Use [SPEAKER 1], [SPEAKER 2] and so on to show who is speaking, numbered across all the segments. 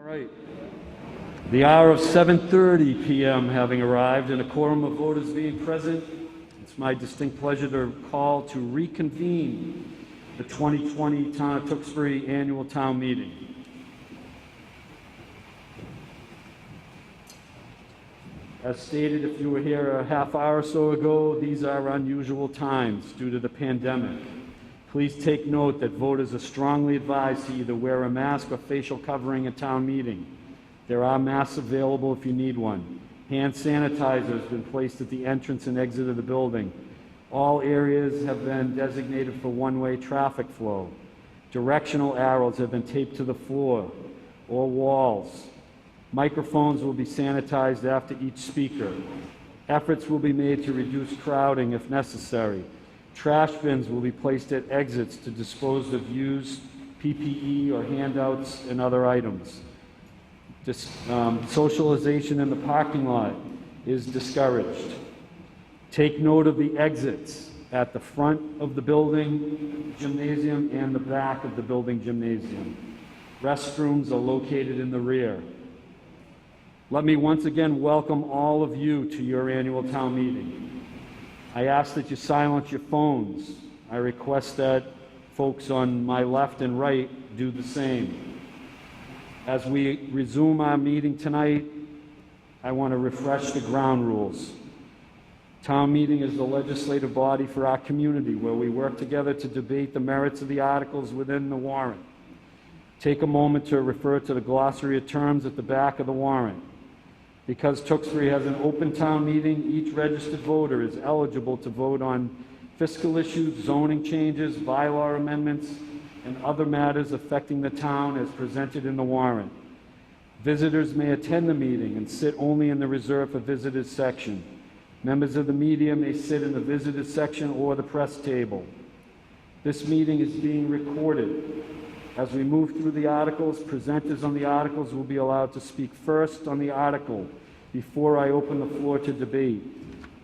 [SPEAKER 1] Right. The hour of 7:30 p.m. having arrived and a quorum of voters being present, it's my distinct pleasure to call to reconvene the 2020 Town of Tewksbury Annual Town Meeting. As stated, if you were here a half hour or so ago, these are unusual times due to the pandemic. Please take note that voters are strongly advised to either wear a mask or facial covering at town meeting. There are masks available if you need one. Hand sanitizer has been placed at the entrance and exit of the building. All areas have been designated for one-way traffic flow. Directional arrows have been taped to the floor or walls. Microphones will be sanitized after each speaker. Efforts will be made to reduce crowding if necessary. Trash bins will be placed at exits to dispose of used PPE or handouts and other items. Socialization in the parking lot is discouraged. Take note of the exits at the front of the building gymnasium and the back of the building gymnasium. Restrooms are located in the rear. Let me once again welcome all of you to your annual town meeting. I ask that you silence your phones. I request that folks on my left and right do the same. As we resume our meeting tonight, I want to refresh the ground rules. Town meeting is the legislative body for our community where we work together to debate the merits of the articles within the warrant. Take a moment to refer to the glossary of terms at the back of the warrant. Because Tewksbury has an open town meeting, each registered voter is eligible to vote on fiscal issues, zoning changes, bylaw amendments, and other matters affecting the town as presented in the warrant. Visitors may attend the meeting and sit only in the reserved for visitors section. Members of the media may sit in the visitors section or the press table. This meeting is being recorded. As we move through the articles, presenters on the articles will be allowed to speak first on the article before I open the floor to debate.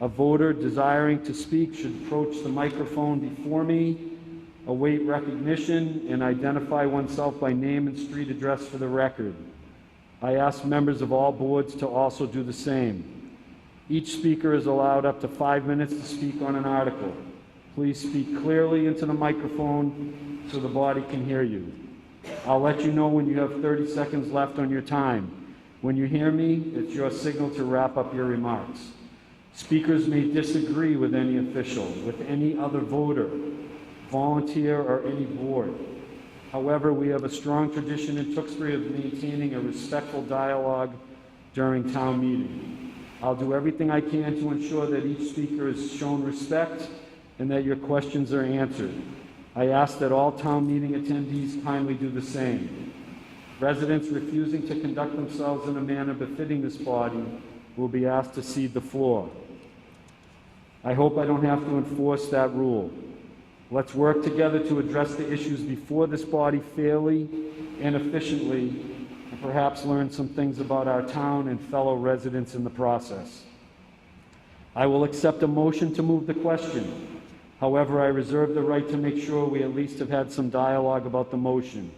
[SPEAKER 1] A voter desiring to speak should approach the microphone before me, await recognition, and identify oneself by name and street address for the record. I ask members of all boards to also do the same. Each speaker is allowed up to 5 minutes to speak on an article. Please speak clearly into the microphone so the body can hear you. I'll let you know when you have 30 seconds left on your time. When you hear me, it's your signal to wrap up your remarks. Speakers may disagree with any official, with any other voter, volunteer, or any board. However, we have a strong tradition in Tewksbury of maintaining a respectful dialogue during town meeting. I'll do everything I can to ensure that each speaker is shown respect and that your questions are answered. I ask that all town meeting attendees kindly do the same. Residents refusing to conduct themselves in a manner befitting this body will be asked to cede the floor. I hope I don't have to enforce that rule. Let's work together to address the issues before this body fairly and efficiently, and perhaps learn some things about our town and fellow residents in the process. I will accept a motion to move the question. However, I reserve the right to make sure we at least have had some dialogue about the motion.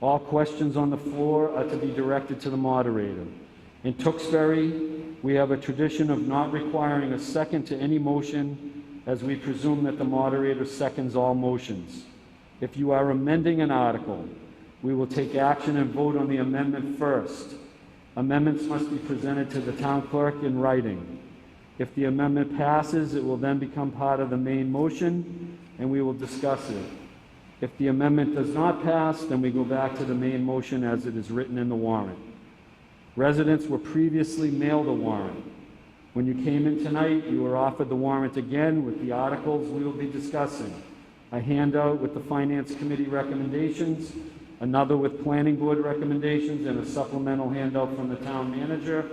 [SPEAKER 1] All questions on the floor are to be directed to the moderator. In Tewksbury, we have a tradition of not requiring a second to any motion, as we presume that the moderator seconds all motions. If you are amending an article, we will take action and vote on the amendment first. Amendments must be presented to the town clerk in writing. If the amendment passes, it will then become part of the main motion, and we will discuss it. If the amendment does not pass, then we go back to the main motion as it is written in the warrant. Residents were previously mailed a warrant. When you came in tonight, you were offered the warrant again with the articles we will be discussing. A handout with the Finance Committee recommendations, another with Planning Board recommendations, and a supplemental handout from the Town Manager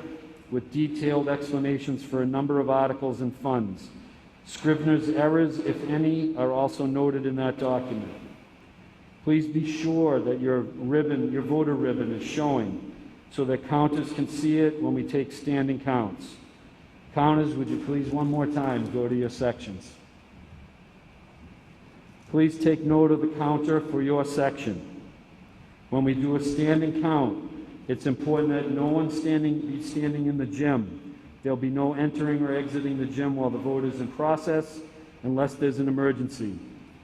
[SPEAKER 1] with detailed explanations for a number of articles and funds. Scrivener's errors, if any, are also noted in that document. Please be sure that your voter ribbon is showing so that counters can see it when we take standing counts. Counters, would you please one more time go to your sections. Please take note of the counter for your section. When we do a standing count, It's important that no one be standing in the gym. There'll be no entering or exiting the gym while the vote is in process unless there's an emergency.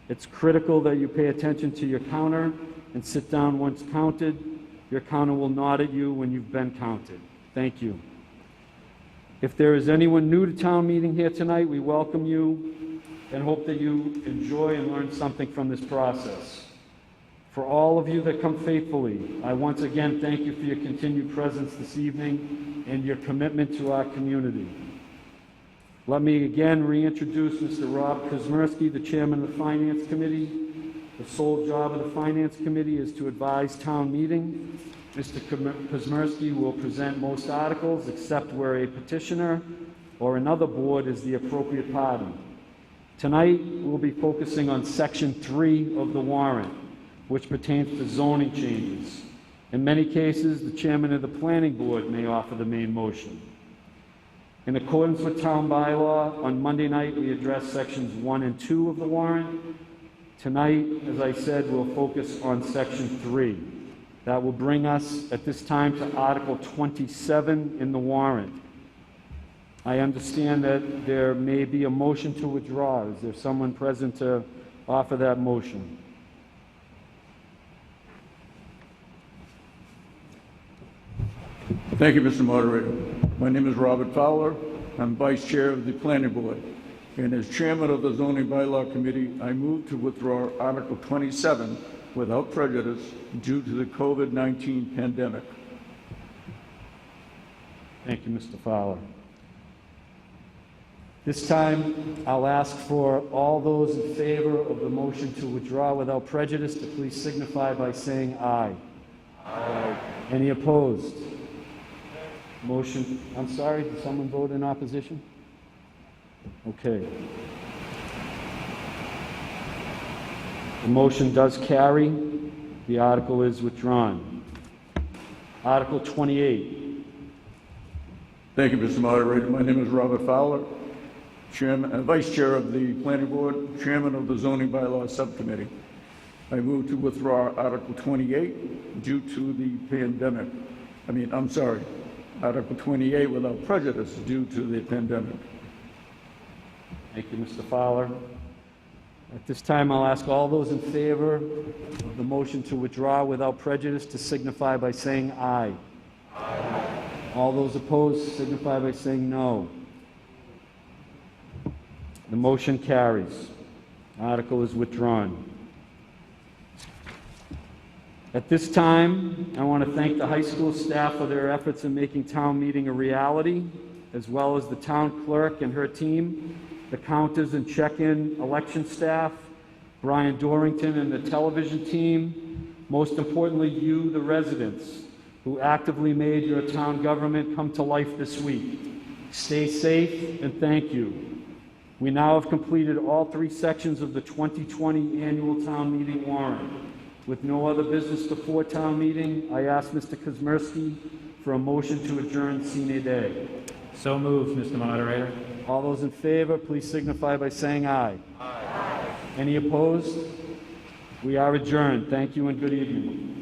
[SPEAKER 1] It's critical that you pay attention to your counter and sit down once counted. Your counter will nod at you when you've been counted. Thank you. If there is anyone new to town meeting here tonight, we welcome you and hope that you enjoy and learn something from this process. For all of you that come faithfully, I once again thank you for your continued presence this evening and your commitment to our community. Let me again reintroduce Mr. Rob Tewksbury, the Chairman of the Finance Committee. The sole job of the Finance Committee is to advise town meeting. Mr. Tewksbury will present most articles except where a petitioner or another board is the appropriate party. Tonight, we'll be focusing on Section 3 of the warrant, which pertains to zoning changes. In many cases, the chairman of the planning board may offer the main motion. In accordance with town bylaw, on Monday night, we addressed Sections 1 and 2 of the warrant. Tonight, as I said, we'll focus on Section 3. That will bring us at this time to Article 27 in the warrant. I understand that there may be a motion to withdraw. Is there someone present to offer that motion?
[SPEAKER 2] Thank you, Mr. Moderator. My name is Robert Fowler. I'm Vice Chair of the Planning Board. And as Chairman of the Zoning Bylaw Committee, I move to withdraw Article 27 without prejudice due to the COVID-19 pandemic.
[SPEAKER 1] Thank you, Mr. Fowler. This time, I'll ask for all those in favor of the motion to withdraw without prejudice to please signify by saying aye. Aye. Any opposed? Motion, I'm sorry, did someone vote in opposition? Okay. The motion does carry. The article is withdrawn. Article 28.
[SPEAKER 2] Thank you, Mr. Moderator. My name is Robert Fowler, Chairman and Vice Chair of the Planning Board, Chairman of the Zoning Bylaw Subcommittee. I move to withdraw Article 28 due to the pandemic. Article 28 without prejudice due to the pandemic.
[SPEAKER 1] Thank you, Mr. Fowler. At this time, I'll ask all those in favor of the motion to withdraw without prejudice to signify by saying aye. Aye. All those opposed signify by saying no. The motion carries. Article is withdrawn. At this time, I want to thank the high school staff for their efforts in making town meeting a reality, as well as the town clerk and her team, the counters and check-in election staff, Brian Dorrington and the television team, most importantly, you, the residents, who actively made your town government come to life this week. Stay safe and thank you. We now have completed all 3 sections of the 2020 annual town meeting warrant. With no other business before town meeting, I ask Mr. Tewksbury for a motion to adjourn sine die.
[SPEAKER 3] So moved, Mr. Moderator.
[SPEAKER 1] All those in favor, please signify by saying aye. Aye. Any opposed? We are adjourned. Thank you and good evening.